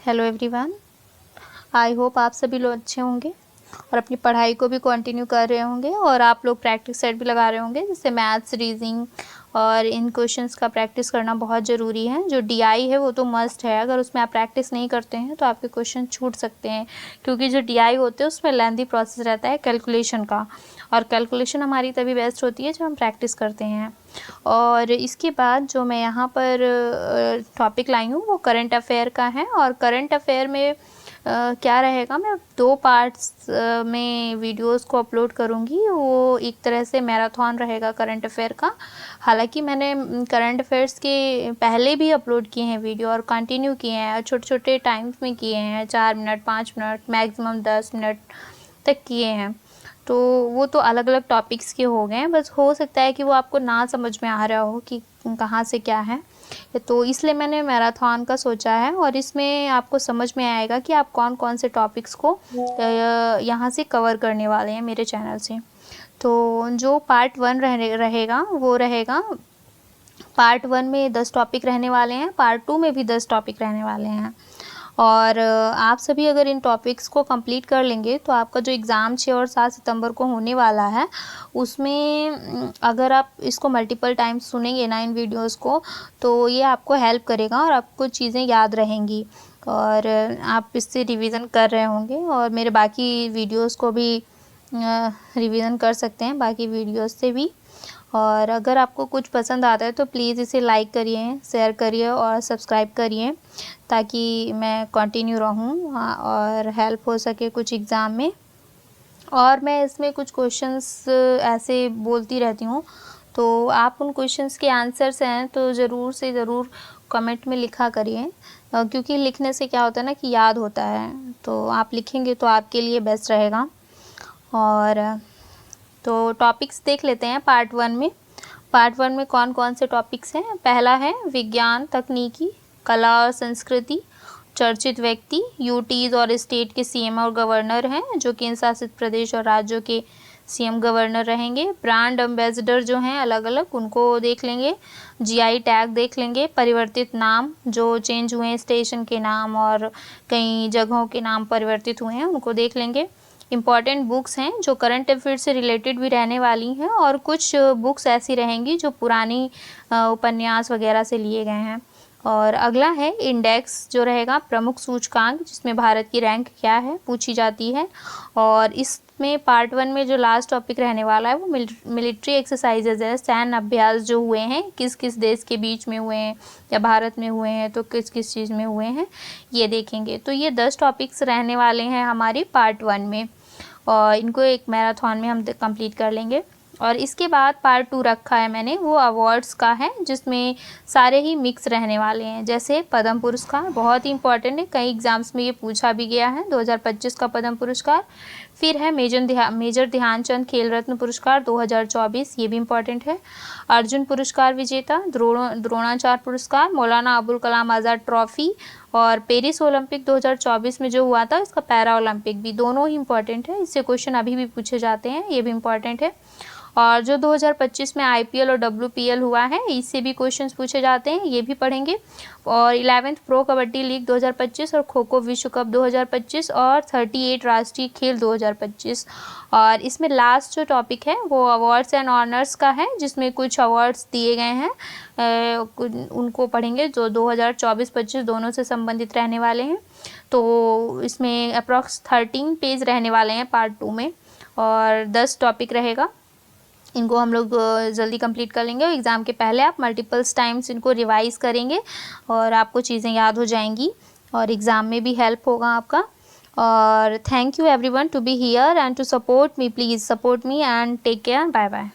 Hello everyone, I hope आप सभी लोग अच्छे होंगे और अपनी पढ़ाई को भी कंटिन्यू कर रहे होंगे और आप लोग प्रैक्टिस सेट भी लगा रहे होंगे, जैसे मैथ्स, रीजनिंग और इन क्वेश्चंस का प्रैक्टिस करना बहुत ज़रूरी है। जो डीआई है वो तो मस्ट है, अगर उसमें आप प्रैक्टिस नहीं करते हैं तो आपके क्वेश्चन छूट सकते हैं, क्योंकि जो डीआई होते हैं उसमें लेंथी प्रोसेस रहता है कैलकुलेशन का, और कैलकुलेशन हमारी तभी बेस्ट होती है जब हम प्रैक्टिस करते हैं। और इसके बाद जो मैं यहाँ पर टॉपिक लाई हूँ वो करंट अफेयर का है, और करंट अफेयर में क्या रहेगा, मैं 2 पार्ट्स में वीडियोस को अपलोड करूँगी। वो एक तरह से मैराथन रहेगा करंट अफेयर का। हालांकि मैंने करंट अफेयर्स के पहले भी अपलोड किए हैं वीडियो और कंटिन्यू किए हैं, छोटे छोटे टाइम्स में किए हैं, 4 मिनट 5 मिनट मैक्सिमम 10 मिनट तक किए हैं। तो वो तो अलग अलग टॉपिक्स के हो गए हैं, बस हो सकता है कि वो आपको ना समझ में आ रहा हो कि कहाँ से क्या है, तो इसलिए मैंने मैराथन का सोचा है। और इसमें आपको समझ में आएगा कि आप कौन कौन से टॉपिक्स को यहाँ से कवर करने वाले हैं मेरे चैनल से। तो जो पार्ट 1 रहेगा वो रहेगा, पार्ट 1 में 10 टॉपिक रहने वाले हैं, पार्ट 2 में भी 10 टॉपिक रहने वाले हैं। और आप सभी अगर इन टॉपिक्स को कंप्लीट कर लेंगे तो आपका जो एग्ज़ाम 6 और 7 सितंबर को होने वाला है, उसमें अगर आप इसको मल्टीपल टाइम्स सुनेंगे ना इन वीडियोस को, तो ये आपको हेल्प करेगा और आपको चीज़ें याद रहेंगी और आप इससे रिवीजन कर रहे होंगे, और मेरे बाकी वीडियोस को भी रिवीजन कर सकते हैं बाकी वीडियोस से भी। और अगर आपको कुछ पसंद आता है तो प्लीज़ इसे लाइक करिए, शेयर करिए और सब्सक्राइब करिए, ताकि मैं कंटिन्यू रहूं और हेल्प हो सके कुछ एग्ज़ाम में। और मैं इसमें कुछ क्वेश्चंस ऐसे बोलती रहती हूं, तो आप उन क्वेश्चंस के आंसर्स हैं तो ज़रूर से ज़रूर कमेंट में लिखा करिए, क्योंकि लिखने से क्या होता है ना कि याद होता है, तो आप लिखेंगे तो आपके लिए बेस्ट रहेगा। और तो टॉपिक्स देख लेते हैं पार्ट 1 में। पार्ट 1 में कौन कौन से टॉपिक्स हैं। पहला है विज्ञान, तकनीकी, कला और संस्कृति, चर्चित व्यक्ति, यूटीज और स्टेट के सीएम और गवर्नर हैं जो केंद्र शासित प्रदेश और राज्यों के सीएम गवर्नर रहेंगे। ब्रांड एम्बेसडर जो हैं अलग अलग, उनको देख लेंगे। जीआई टैग देख लेंगे। परिवर्तित नाम जो चेंज हुए हैं, स्टेशन के नाम और कई जगहों के नाम परिवर्तित हुए हैं, उनको देख लेंगे। इम्पॉर्टेंट बुक्स हैं जो करंट अफेयर से रिलेटेड भी रहने वाली हैं, और कुछ बुक्स ऐसी रहेंगी जो पुरानी उपन्यास वगैरह से लिए गए हैं। और अगला है इंडेक्स जो रहेगा, प्रमुख सूचकांक जिसमें भारत की रैंक क्या है पूछी जाती है। और इसमें पार्ट 1 में जो लास्ट टॉपिक रहने वाला है वो मिलिट्री एक्सरसाइजेज है, सैन्य अभ्यास जो हुए हैं किस किस देश के बीच में हुए हैं, या भारत में हुए हैं तो किस किस चीज़ में हुए हैं, ये देखेंगे। तो ये 10 टॉपिक्स रहने वाले हैं हमारे पार्ट 1 में, और इनको एक मैराथन में हम कंप्लीट कर लेंगे। और इसके बाद पार्ट 2 रखा है मैंने, वो अवार्ड्स का है, जिसमें सारे ही मिक्स रहने वाले हैं। जैसे पद्म पुरस्कार बहुत ही इंपॉर्टेंट है, कई एग्जाम्स में ये पूछा भी गया है, 2025 का पद्म पुरस्कार। फिर है मेजर ध्यानचंद खेल रत्न पुरस्कार 2024, ये भी इम्पॉर्टेंट है। अर्जुन पुरस्कार विजेता, द्रोणाचार्य पुरस्कार, मौलाना अबुल कलाम आज़ाद ट्रॉफी, और पेरिस ओलंपिक 2024 में जो हुआ था इसका पैरा ओलंपिक भी, दोनों ही इंपॉर्टेंट है, इससे क्वेश्चन अभी भी पूछे जाते हैं, ये भी इम्पॉर्टेंट है। और जो 2025 में आईपीएल और डब्ल्यूपीएल हुआ है, इससे भी क्वेश्चंस पूछे जाते हैं, ये भी पढ़ेंगे। और 11वीं प्रो कबड्डी लीग 2025 और खो खो विश्व कप 2025 और 38 राष्ट्रीय खेल 2025। और इसमें लास्ट जो टॉपिक है वो अवार्ड्स एंड ऑनर्स का है, जिसमें कुछ अवार्ड्स दिए गए हैं, उनको पढ़ेंगे जो 2024-25 दोनों से संबंधित रहने वाले हैं। तो इसमें अप्रॉक्स 13 पेज रहने वाले हैं पार्ट 2 में, और 10 टॉपिक रहेगा। इनको हम लोग जल्दी कंप्लीट कर लेंगे, और एग्ज़ाम के पहले आप मल्टीपल्स टाइम्स इनको रिवाइज़ करेंगे और आपको चीज़ें याद हो जाएंगी, और एग्ज़ाम में भी हेल्प होगा आपका। और thank you everyone to be here and to support me, please support me and take care, bye bye.